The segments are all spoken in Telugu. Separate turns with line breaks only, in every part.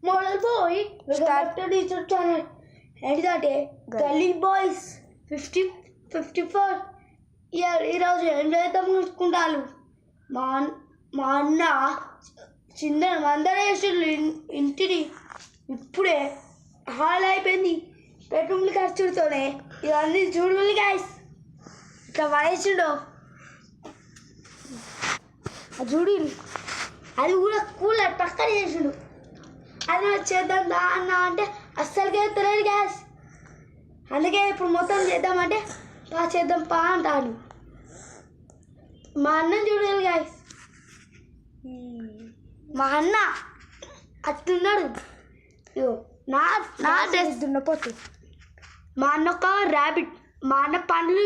మోడల్ బాయ్ టీచర్ ఛానల్ ఏంటిదంటే గల్లీ బాయ్స్ 54 ఈరోజు ఏం చేద్దాం చూసుకుంటాను. మా అన్న చిన్న మందర వేసిండు ఇంటిని. ఇప్పుడే హాల్ అయిపోయింది బెడ్రూమ్లు ఖర్చుతోనే. ఇవన్నీ చూడాలి గాయస్, ఇట్లా పడేసిండు చూడు. అది కూడా కూలర్ పక్కన చేసిండు. అది చేద్దాం దా అన్న అంటే అస్సలుకే తెలియదు గ్యాస్. అందుకే ఇప్పుడు మొత్తం చేద్దామంటే చేద్దాం పా అంటాను. మా అన్నం చూడాలి గ్యాస్. మా అన్న అట్లున్నాడు. నా డ్రెస్ దున్నపోతు. మా అన్న ఒక ర్యాబిట్. మా అన్న పండ్లు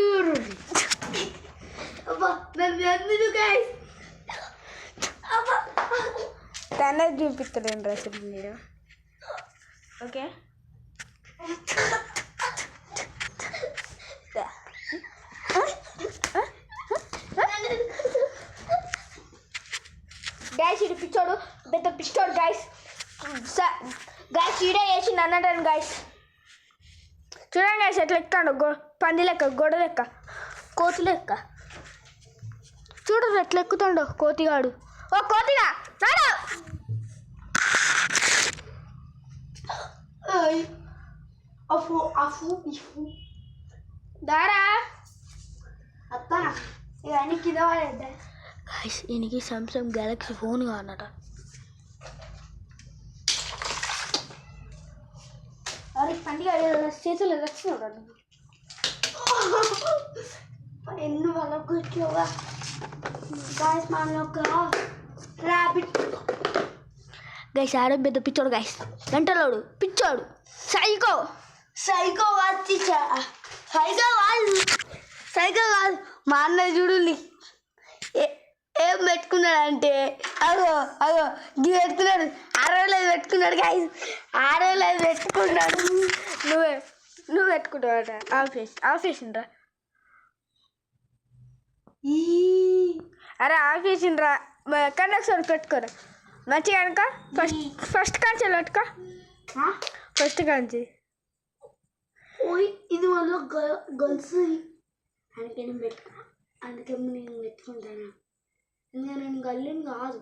గ్యాస్.
తన చూపిస్తలేను డ్రెస్ మీరు. ఓకే
గైస్ ఇది పిచ్చోడు, పెద్ద పిచ్చోడు గైస్. గైస్ ఈడే వేసి అన్నటాను గైస్.
చూడండి గైస్ ఎట్లా ఎక్కుతాడు, పంది లెక్క, గొడ లెక్క, కోతి లెక్క. చూడు ఎట్లా ఎక్కుతాడు కోతిగాడు. ఓ కోతిగా రాడు.
దారా అత్తా ఇవన్నీ కింద పడేద్దా.
గైస్ ఈయనకి సామ్సంగ్ గెలాక్సీ ఫోన్ కావాలన్నట.
పండుగ చేతులు వచ్చినాడు ఎన్ను వాళ్ళకు ఇట్లా. గాయస్ మన ఒక ర్యాబిట్.
గైస్ ఆడే పెద్ద పిచ్చోడు గైస్, గంటలోడు పిచ్చోడు, సైకో
వచ్చి సైకో కాదు. మా అన్న చూడు ఏం పెట్టుకున్నాడు అంటే అగో ఇది పెట్టుకున్నాడు. 65 పెట్టుకున్నాడు గైస్. 65 పెట్టుకున్నాడు.
నువ్వు పెట్టుకుంటావట. ఆఫ్ చేసిండ్రా. అరే ఆఫ్ చేసిండ్రా. కండక్షన్ పెట్టుకోరా మంచిగా కనుక. ఫస్ట్ కాంచి పెట్టుకో. ఫస్ట్ కాంచి
ఇది వల్ల గొలుసు అందుకే నేను పెట్టుకుంటాను. నేను గల్లీని కాదు.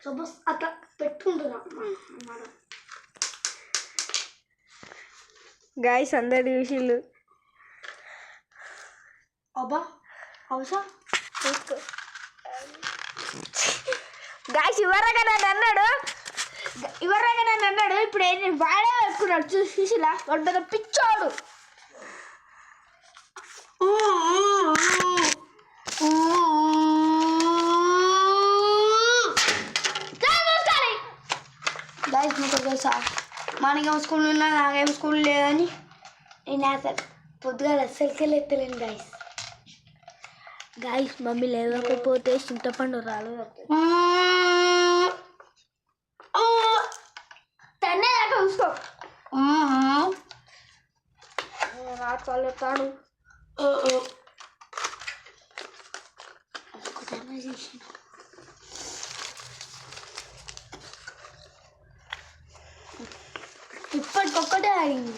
సపోజ్ అట్లా పెట్టుకుంటున్నా అన్నమాట.
గాయస్ అందరు చూసిళ్ళు.
అబ్బా అవసా
గాయస్ ఇవరగా నన్ను అన్నాడు. ఇప్పుడు ఏంటి వాడే పెట్టుకున్నాడు. చూసిలా వాడు పెద్ద పిచ్చోడు.
గైస్ మీకు తెలుసా మనకేమో స్కూల్ ఉన్నా నాకేమో స్కూల్ లేదని నేను అసలు పొద్దుగా అస్సలకే ఎత్తలేను గైస్.
గాయస్ మమ్మీ లేకపోతే చింతపండు రాలేదు.
తన్నే దాకా చూసుకో.
రాళ్ళు తాడు
ఇప్పటికొక్కటే అయింది.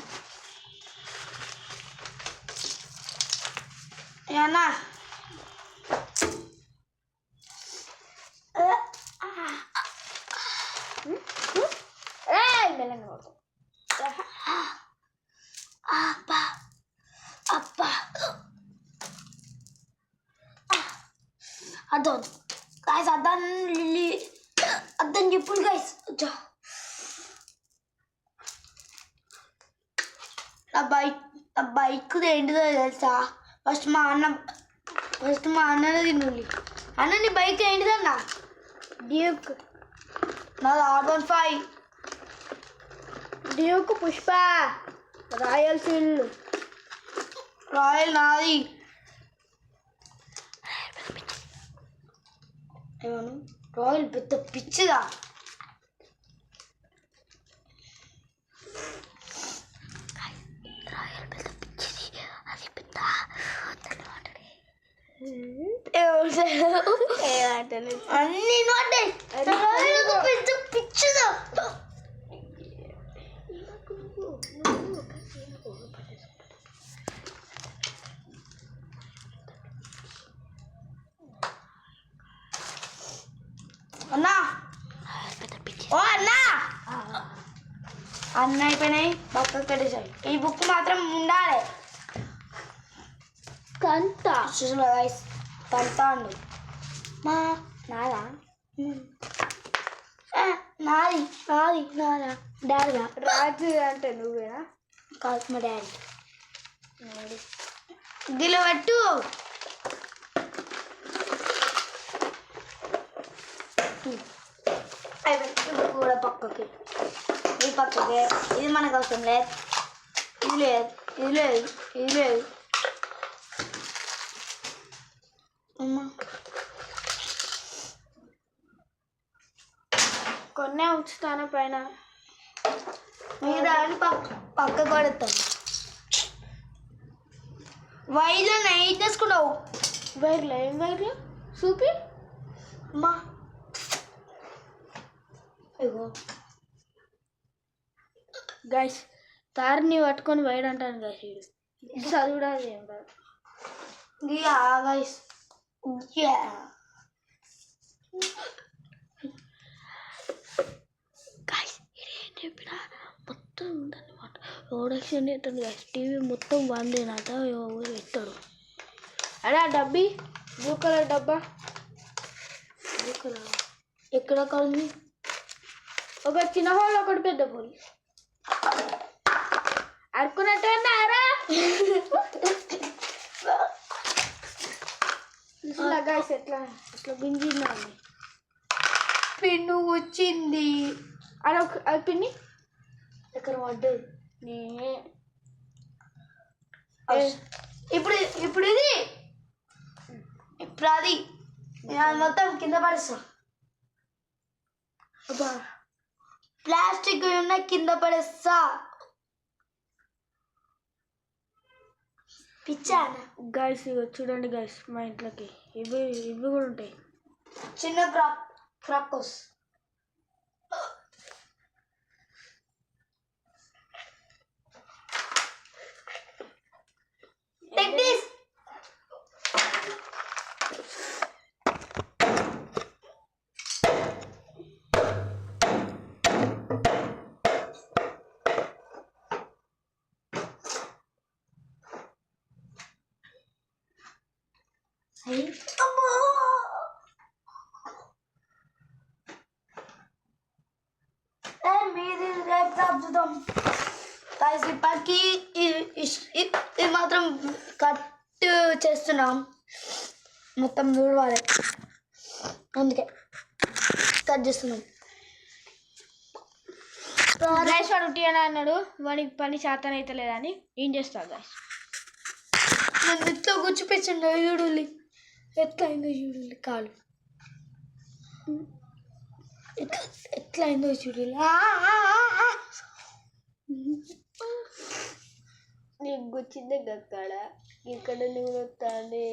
ఏమన్నా అద్దం గాయస్, అద్దం చెప్పులు గాయస్. ఆ బైక్ ఏంటిదో తెలుసా? ఫస్ట్ మా అన్ననే తిండి. అన్న నీ బైక్ ఏంటిదన్నా? డ్యూక్. నాది R15.
Duke Pushpa, royal field.
Royal నాది. ఏమను రాయల్ పెద్ద పిచ్చిదా.
రాయల్ పెద్ద పిచ్చిది, అది పెద్ద
అన్ని నోటే పెద్ద పిచ్చిదా. ఓ అన్నా అన్న అయిపోయినాయి పక్కకు పెట్టేసాయి ఈ బుక్ మాత్రం ఉండాలి
కంత
చూసిన గైస్ కంటాండు మా నాదా నాది నాది నాదా డాడీదా
రాజు అంటే నువ్వేనా
కాదు మా డాడీ గిలో పెట్టు బుక్ కూడా పక్కకి ఈ పక్కకి ఇది మనకు అవసరం లేదు ఇది లేదు ఇది లేదు ఇది లేదు అమ్మా
కొన్నే ఉంచుతాను పైన
మీరు దాన్ని పక్క కొడతాం వైర్లో నైట్ చేసుకున్నావు
వైర్లో ఏం వైర్లు చూపి
అమ్మా ఇగో
గైస్ తారిని పట్టుకొని వైడ్ అంటాను గైస్ ఇది చదువుడా ఏం కాదు
గైస్
గైస్ ఇది ఏం చెప్పినా మొత్తం ఉందన్నమాట ప్రొడక్షన్ ఎత్తాడు గైస్ టీవీ మొత్తం వందేనట ఎవరు ఎత్తాడు అడా డబ్బీ బ్లూ కలర్ డబ్బా బ్లూ కలర్
ఎక్కడ ఉంది
ఒక చిన్న హోల్ ఒకటి పెద్ద హోల్ అనుకున్నట్టు అన్నారా గైస్ ఎట్లా ఎట్లా బింజిందా
పిన్ను వచ్చింది
అది పిన్ని
ఎక్కడ పడ్డది
నే
ఇప్పుడు ఇప్పుడు ఇది ఇప్పుడు అది అది మొత్తం కింద పడేస్తా
అబ్బా
ప్లాస్టిక్ ఉన్న కింద పడేస్తా పిచ్చా
గైస్ ఇగో చూడండి గైస్ మా ఇంట్లోకి ఇవి ఇవి కూడా ఉంటాయి
చిన్న క్రాకోస్ Take this. ఇప్పటికి ఇది మాత్రం కట్ చేస్తున్నాం మొత్తం దూడవాలి అందుకే కట్ చేస్తున్నాం
గైస్ వాడు ఉట్టి అని అన్నాడు వాడికి పని శాతం అయితే లేదని ఏం చేస్తావు గైస్
నన్ను ఎట్లా కూర్చోపెట్టండి చూడుల్లి ఎట్లా అయిందో చూడుల్లి కాలు ఎట్లా అయిందో చూడుల్లి
నీకు గుచ్చిందే అక్కడ ఇక్కడ నువ్వు వస్తాండి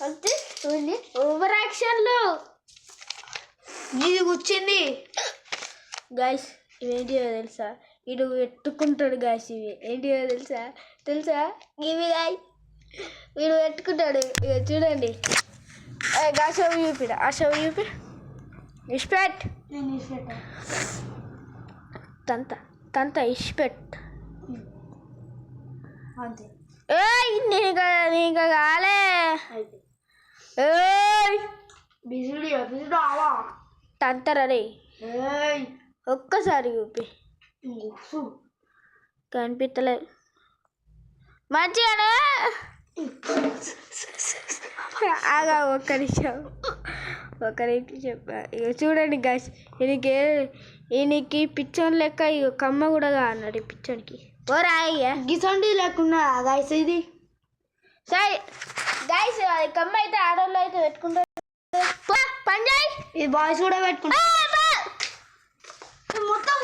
అంతే ఓవర్ యాక్షన్లు
ఇది కూర్చింది
గైస్ ఇవేంటివో తెలుసా వీడు పెట్టుకుంటాడు గైస్ ఇవి ఏంటివో తెలుసా ఇవి గాయ్ వీడు పెట్టుకుంటాడు ఇక చూడండి గా షవ్ చూపిడ ఆ షవ్ చూపి ఇష్పెట్
నేను ఇష్టం
తంత ఇష్పెట్
అంతే
ఏయ్ నీకు కాలే ఏయ్
బిజుడావా
తంతరరే
ఏయ్
ఒక్కసారి చూపి కనిపించలేదు మంచిగానే ఆగా ఒక్క నిమిషం చెప్పా ఇక చూడండి గాయస్ ఈయనకి పిచ్చోని లెక్క ఇక కమ్మ కూడా అన్నాడు ఈ పిచ్చోనికి ఓరా
గిసండి లేకున్నా గాయస్ ఇది
సరే గాయస్ అది కమ్మ అయితే ఆడవాళ్ళు అయితే పెట్టుకుంటారు పంజాయ్
ఇది బాయ్స్ కూడా పెట్టుకుంటారు మొత్తం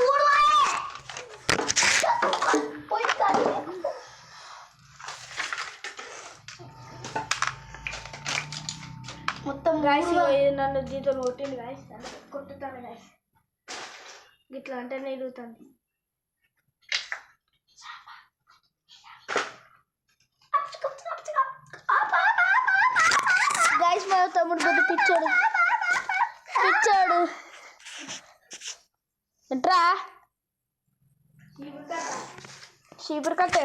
మొత్తం
గాయస్ నన్ను దీంతో కొట్టింది గాయస్ కొట్టుతాను గాయస్ ఇట్లా అంటేనే ఎదుగుతాను గాయస్ మా తమ్ముడు పెద్ద పిచ్చాడు ఎంట్రా చీపురు కట్ట